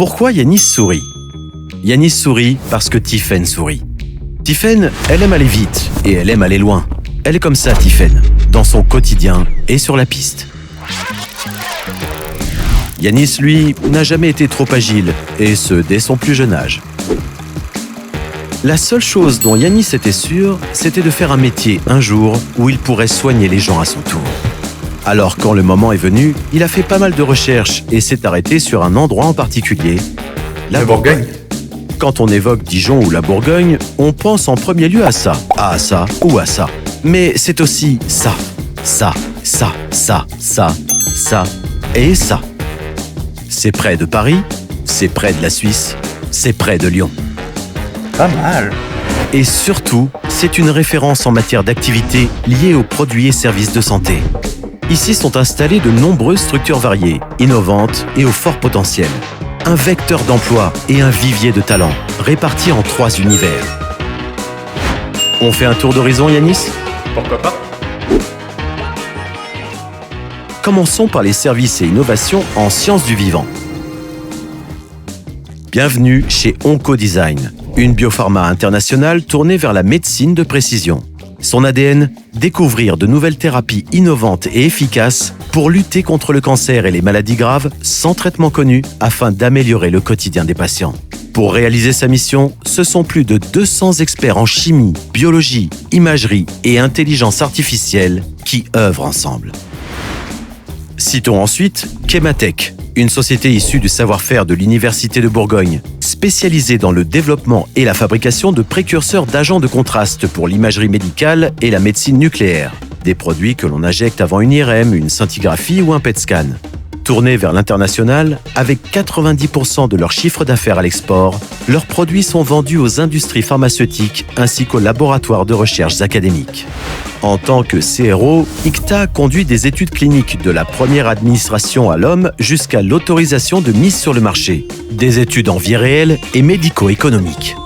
Pourquoi Yanis sourit? Yanis sourit parce que Tiffaine sourit. Tiffaine, elle aime aller vite et elle aime aller loin. Elle est comme ça, Tiffaine, dans son quotidien et sur la piste. Yanis, lui, n'a jamais été trop agile, et ce, dès son plus jeune âge. La seule chose dont Yanis était sûr, c'était de faire un métier un jour où il pourrait soigner les gens à son tour. Alors, quand le moment est venu, il a fait pas mal de recherches et s'est arrêté sur un endroit en particulier, La Bourgogne. Quand on évoque Dijon ou la Bourgogne, on pense en premier lieu à ça ou à ça. Mais c'est aussi ça et ça. C'est près de Paris, c'est près de la Suisse, c'est près de Lyon. Pas mal. Et surtout, c'est une référence en matière d'activités liées aux produits et services de santé. Ici sont installées de nombreuses structures variées, innovantes et au fort potentiel. Un vecteur d'emploi et un vivier de talents, répartis en 3 univers. On fait un tour d'horizon, Yanis? Pourquoi pas? Commençons par les services et innovations en sciences du vivant. Bienvenue chez Oncodesign, une biopharma internationale tournée vers la médecine de précision. Son ADN, découvrir de nouvelles thérapies innovantes et efficaces pour lutter contre le cancer et les maladies graves sans traitement connu afin d'améliorer le quotidien des patients. Pour réaliser sa mission, ce sont plus de 200 experts en chimie, biologie, imagerie et intelligence artificielle qui œuvrent ensemble. Citons ensuite Chematech, une société issue du savoir-faire de l'Université de Bourgogne, spécialisée dans le développement et la fabrication de précurseurs d'agents de contraste pour l'imagerie médicale et la médecine nucléaire, des produits que l'on injecte avant une IRM, une scintigraphie ou un PET scan. Tournés vers l'international, avec 90% de leur chiffre d'affaires à l'export, leurs produits sont vendus aux industries pharmaceutiques ainsi qu'aux laboratoires de recherche académiques. En tant que CRO, ICTA conduit des études cliniques de la première administration à l'homme jusqu'à l'autorisation de mise sur le marché, des études en vie réelle et médico-économiques.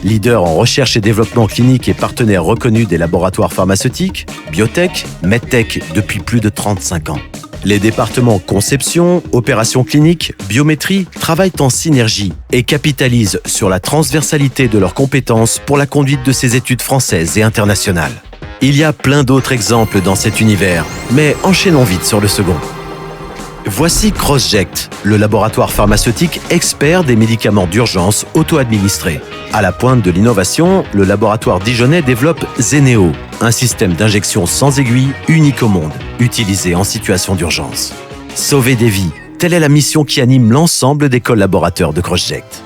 Leader en recherche et développement clinique et partenaire reconnu des laboratoires pharmaceutiques, biotech, medtech depuis plus de 35 ans. Les départements conception, opérations cliniques, biométrie travaillent en synergie et capitalisent sur la transversalité de leurs compétences pour la conduite de ces études françaises et internationales. Il y a plein d'autres exemples dans cet univers, mais enchaînons vite sur le second. Voici CrossJect, le laboratoire pharmaceutique expert des médicaments d'urgence auto-administrés. À la pointe de l'innovation, le laboratoire dijonnais développe Zeneo, un système d'injection sans aiguille unique au monde, utilisé en situation d'urgence. Sauver des vies, telle est la mission qui anime l'ensemble des collaborateurs de CrossJect.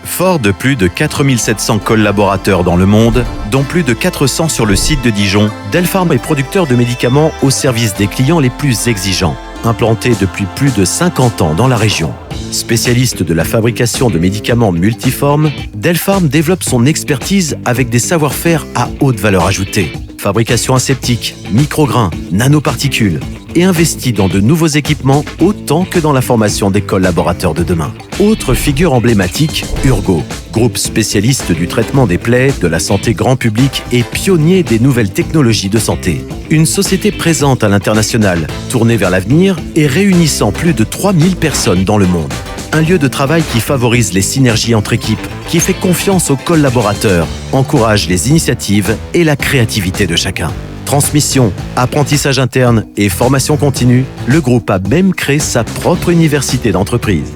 Fort de plus de 4700 collaborateurs dans le monde, dont plus de 400 sur le site de Dijon, Delpharm est producteur de médicaments au service des clients les plus exigeants, implanté depuis plus de 50 ans dans la région. Spécialiste de la fabrication de médicaments multiformes, Delpharm développe son expertise avec des savoir-faire à haute valeur ajoutée. Fabrication aseptique, micrograins, nanoparticules et investit dans de nouveaux équipements autant que dans la formation des collaborateurs de demain. Autre figure emblématique, Urgo, groupe spécialiste du traitement des plaies, de la santé grand public et pionnier des nouvelles technologies de santé. Une société présente à l'international, tournée vers l'avenir et réunissant plus de 3000 personnes dans le monde. Un lieu de travail qui favorise les synergies entre équipes, qui fait confiance aux collaborateurs, encourage les initiatives et la créativité de chacun. Transmission, apprentissage interne et formation continue, le groupe a même créé sa propre université d'entreprise.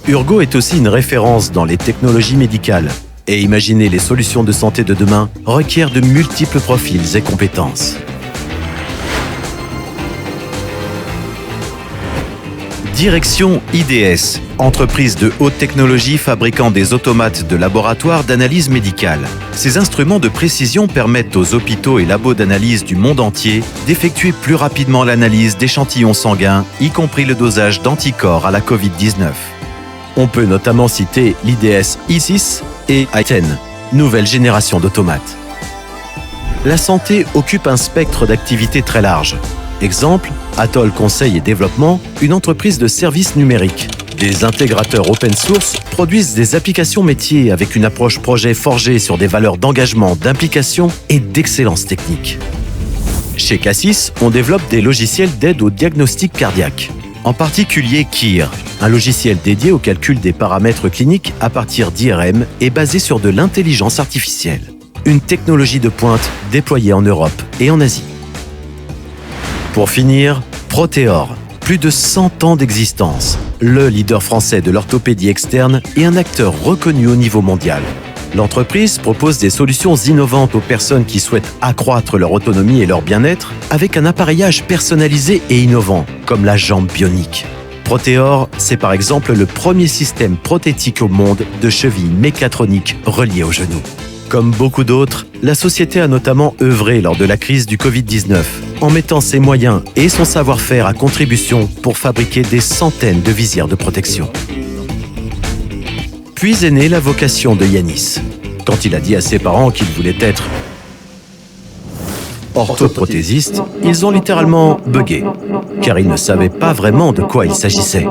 Urgo est aussi une référence dans les technologies médicales. Et imaginer les solutions de santé de demain requiert de multiples profils et compétences. Direction IDS, entreprise de haute technologie fabriquant des automates de laboratoire d'analyse médicale. Ces instruments de précision permettent aux hôpitaux et labos d'analyse du monde entier d'effectuer plus rapidement l'analyse d'échantillons sanguins, y compris le dosage d'anticorps à la Covid-19. On peut notamment citer l'IDS I6 et I10, nouvelle génération d'automates. La santé occupe un spectre d'activités très large. Exemple, Atoll Conseil et Développement, une entreprise de services numériques. Des intégrateurs open source produisent des applications métiers avec une approche projet forgée sur des valeurs d'engagement, d'implication et d'excellence technique. Chez Cassis, on développe des logiciels d'aide au diagnostic cardiaque. En particulier Kyr, un logiciel dédié au calcul des paramètres cliniques à partir d'IRM et basé sur de l'intelligence artificielle. Une technologie de pointe déployée en Europe et en Asie. Pour finir, Proteor, plus de 100 ans d'existence, le leader français de l'orthopédie externe et un acteur reconnu au niveau mondial. L'entreprise propose des solutions innovantes aux personnes qui souhaitent accroître leur autonomie et leur bien-être avec un appareillage personnalisé et innovant, comme la jambe bionique. Proteor, c'est par exemple le premier système prothétique au monde de cheville mécatronique reliée au genou. Comme beaucoup d'autres, la société a notamment œuvré lors de la crise du Covid-19, en mettant ses moyens et son savoir-faire à contribution pour fabriquer des centaines de visières de protection. Puis est née la vocation de Yanis. Quand il a dit à ses parents qu'il voulait être orthoprothésiste, ils ont littéralement bugué, car ils ne savaient pas vraiment de quoi il s'agissait.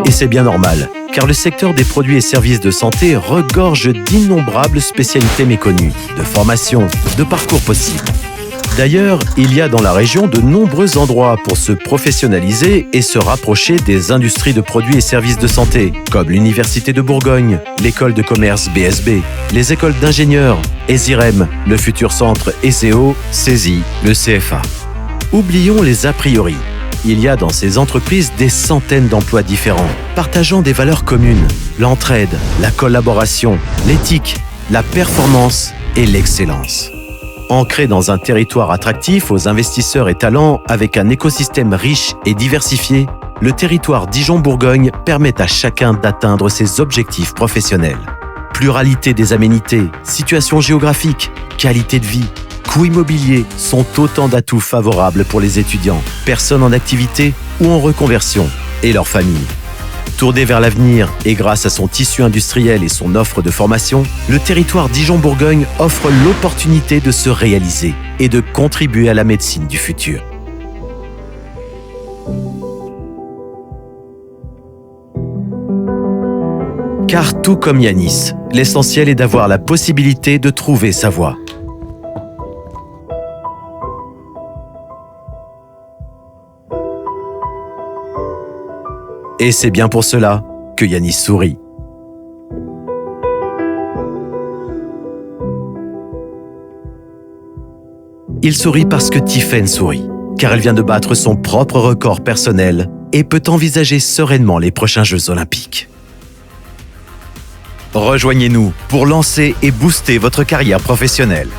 Et c'est bien normal, car le secteur des produits et services de santé regorge d'innombrables spécialités méconnues, de formations, de parcours possibles. D'ailleurs, il y a dans la région de nombreux endroits pour se professionnaliser et se rapprocher des industries de produits et services de santé, comme l'Université de Bourgogne, l'École de commerce BSB, les écoles d'ingénieurs, ESIREM, le futur centre ECO, CESI, le CFA. Oublions les a priori. Il y a dans ces entreprises des centaines d'emplois différents, partageant des valeurs communes, l'entraide, la collaboration, l'éthique, la performance et l'excellence. Ancré dans un territoire attractif aux investisseurs et talents avec un écosystème riche et diversifié, le territoire Dijon-Bourgogne permet à chacun d'atteindre ses objectifs professionnels. Pluralité des aménités, situation géographique, qualité de vie, coûts immobiliers sont autant d'atouts favorables pour les étudiants, personnes en activité ou en reconversion et leurs familles. Tourné vers l'avenir et grâce à son tissu industriel et son offre de formation, le territoire Dijon-Bourgogne offre l'opportunité de se réaliser et de contribuer à la médecine du futur. Car tout comme Yanis, l'essentiel est d'avoir la possibilité de trouver sa voie. Et c'est bien pour cela que Yanis sourit. Il sourit parce que Tiffaine sourit, car elle vient de battre son propre record personnel et peut envisager sereinement les prochains Jeux Olympiques. Rejoignez-nous pour lancer et booster votre carrière professionnelle.